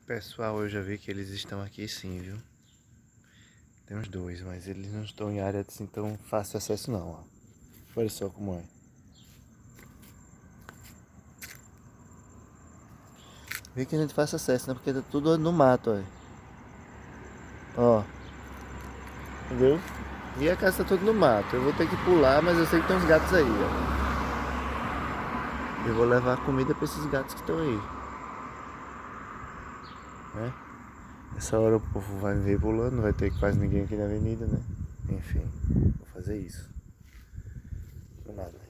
Pessoal, eu já vi que eles estão aqui sim, viu? Tem uns dois, mas eles não estão em área assim tão fácil acesso não, ó. Olha só como é. Vê que a gente faz acesso, né? Porque tá tudo no mato, ó. Ó, entendeu? E a casa tá tudo no mato. Eu vou ter que pular, mas eu sei que tem uns gatos aí, ó. Eu vou levar comida pra esses gatos que estão aí, né? Essa hora o povo vai me ver pulando, não vai ter quase ninguém aqui na avenida, né? Enfim, vou fazer isso. Por nada.